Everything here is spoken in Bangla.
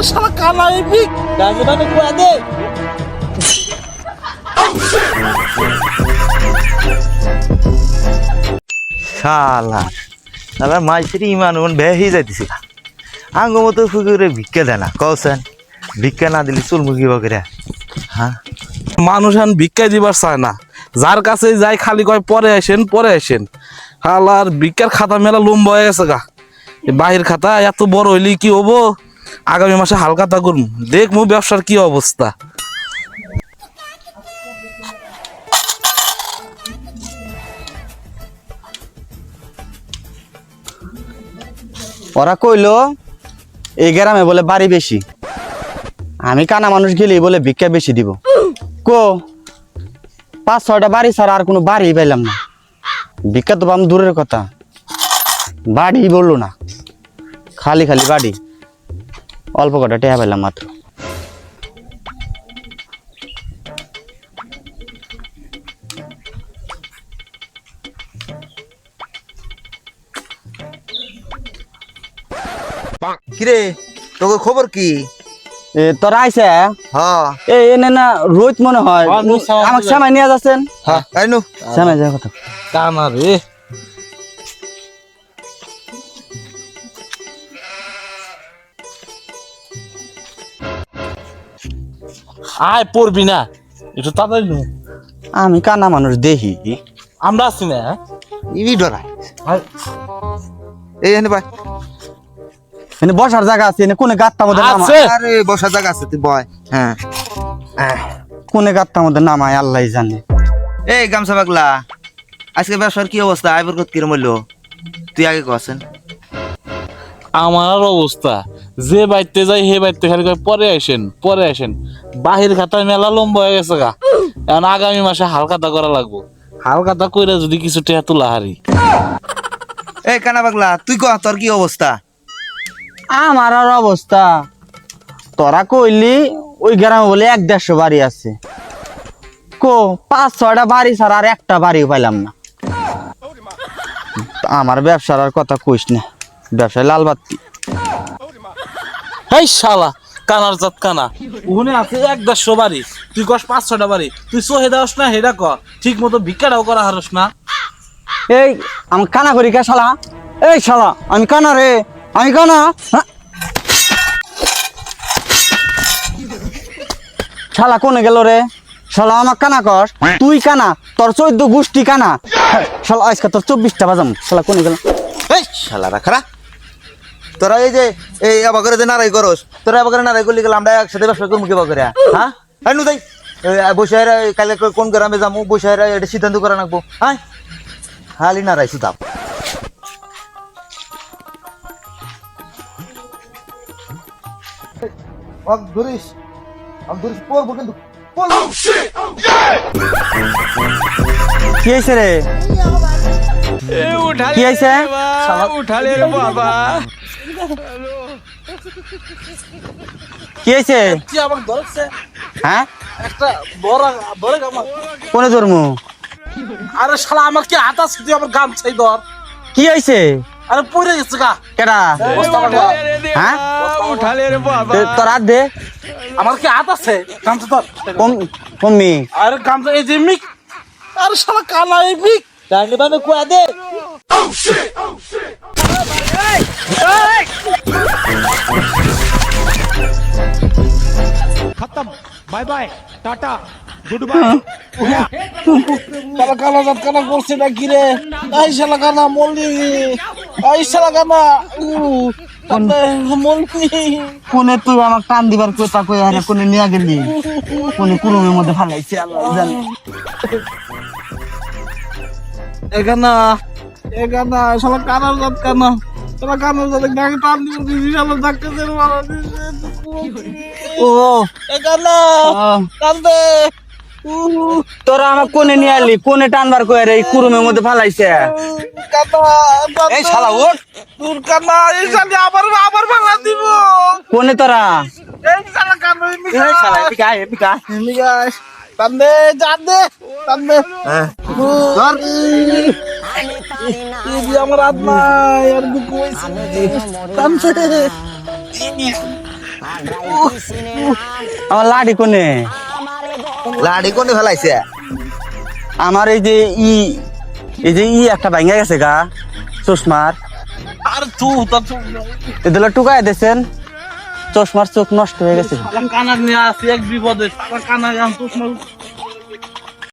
আর শালা কানা এপিক গাজে মানে কোয়া দে শালা শালা মাইসের ইমান মন বেহি যাইতেছিল আঙ্গ মতো ফুকুরে ভিক্ষা দেয় না কৌছেন ভিক্ষা না দিলে চুল মুগি বগেরা হ্যাঁ মানুষ এখন ভিক্ষাই দিবার চায় না যার কাছে যাই খালি কয় পরে আসেন হালার ভিক্ষার খাতা মেলা লম্বা হয়ে গেছে গা বাহির খাতা এত বড় হইলি কি হবো আগামী মাসে হালখাতা করবো দেখবো ব্যবসার কি অবস্থা ওরা কইলো এই গ্রামে বলে বাড়ি বেশি আমি কানা মানুষ গেলে বলে ভিক্ষা বেশি দিব কো 5-6টা বাড়ি ছাড়া আর কোনো বাড়ি পাইলাম না ভিক্ষা তো পাম দূরের কথা বাড়ি বললো না খালি খালি বাড়ি অল্প কটা টেহা পাইলাম মাত্র কিরে তোকে খবর কি তোরা আইসে হ্যাঁ এনে না রোহিত মনে হয় আমাকে সামাই নিয়ে যাচ্ছেন হ্যাঁ আইনু সামাই যাওয়ার কথা কানা রে আয় পড়বি না একটু তাড়াতাড়ি নো আমি কানা মানুষ দেখি আমরা আছি না ইবি ডরাই এই এনে ভাই এনে বসার জায়গা আছে এনে কোনে গাত্তার মধ্যে নামা আছে আরে বসার জায়গা আছে তুই বয় হ্যাঁ কোনে গাত্তার মধ্যে নামায় আল্লাহ জানে এই গামছা পাগলা আজকে ব্যবসার কি অবস্থা আইবার কত কিরম হইলো তুই আগে কছেন আমার অবস্থা যে বাইতে যাই হে বাইতে খালি কয় পরে আসেন বাহির খাতায় মেলা লম্বা হয়ে গেছে গা এখন আগামী মাসে হালখাতা করা লাগবো হালখাতা কইরা যদি কিছু টেহা তুলা হারি এই কানা পাগলা তুই ক তোর কি অবস্থা আমার আর অবস্থা তোরা কইলি ওই গ্রামে বলে 1-150 বাড়ি আছে কো 5-6টা বাড়ি ছাড়া আর একটা বাড়িও পাইলাম না আমার ব্যবসার আর কথা কইস না ব্যবসায় লাল বাতি এই শালা কানার জাত কানা ওখানে আছে 1-150 বাড়ি তুই কস 5-6টা বাড়ি তুই সোহে দাওস না হেডা ক ঠিক মতো ভিক্ষাটাও করা হারস না এই আমি কানা করি কে শালা এই শালা আমি কানা রে আমি কানা হ্যাঁ? শালা কোনে গেল রে শালা আমার কানা কর তুই কানা তোর 14 গোষ্ঠী কানা শালা আজকে তোর 24টা বাজাম শালা কোনে গেল এই শালা রাখরা তোরা এই যে এই আবাগরে যে নারাই করস তোরা আবাগরে নারাই করলি গেলাম আমরা একসাথে ব্যবসা করবো কি বাগরে হ্যাঁ আইনু তাই বসে কালে কোন গ্রামে যাবো বসে এটা সিদ্ধান্ত করা রাখবো হ্যাঁ খালি নারাই সুতাম ধরিস পড়বো কিন্তু কি হয়েছে রে কি হয়েছে উঠালে রে বাবা কি হয়েছে কি আমাকে ধরছে হ্যাঁ একটা বড় গামা কোনে ধর্ম আরে শালা আমাকে কি হাত আছে তুই আমার গাম চাই ধর কি হয়েছে আরে পড়ে গেছে গা কেডা হ্যাঁ উঠালে রে বাবা তোর হাত দে আমার কি হাত আছে গামছা ধর কমমি আরে গামছা এই যে মিক আরে শালা কানা এই মিক তাহলে ভাবে কোয়া দে खत्म bye bye tata goodbye শালা কানা জাত কানা করছে না কি রে এই শালা কানা মলনি এই শালা কানা মলনি কোনে তুই আমার টান দিবার কথা কই আরে কোনে নিয়া গেলি কোনে কুরুমের মধ্যে ফালাইছে আল্লাহ জানে এখানা শালা কানার জাত কানা শালা কানার জাত গাকে টান দিবি শালা ধাক্কা দিয়ে মারা দিছে ও এখানা কান্দে তোরা আমার কোনে নিয়ে আলি কোনে টানবার কই আরে এই কুরুমের মধ্যে ফালাইছে এই শালা ওঠ তোর কানা এই শালা আবার মারা দিব কোনে তোরা এই শালা কানা এই শালা এপিকা কান্দে জাদে কান্দে ধর এই আমার হাত নাই আর দুঃখ হইছে কান্দে আমার লাঠি কোনে? লাড়ি কোনে ফেলাইছে? আমার এই যে একটা ভাঙা গেছে গা চশমার, আর তুই তোর এগুলো টুকাই দিয়েছেন, চশমার চোখ নষ্ট হয়ে গেছে। কানা নিয়ে আসি এক বিপদে, কানা গান চশমা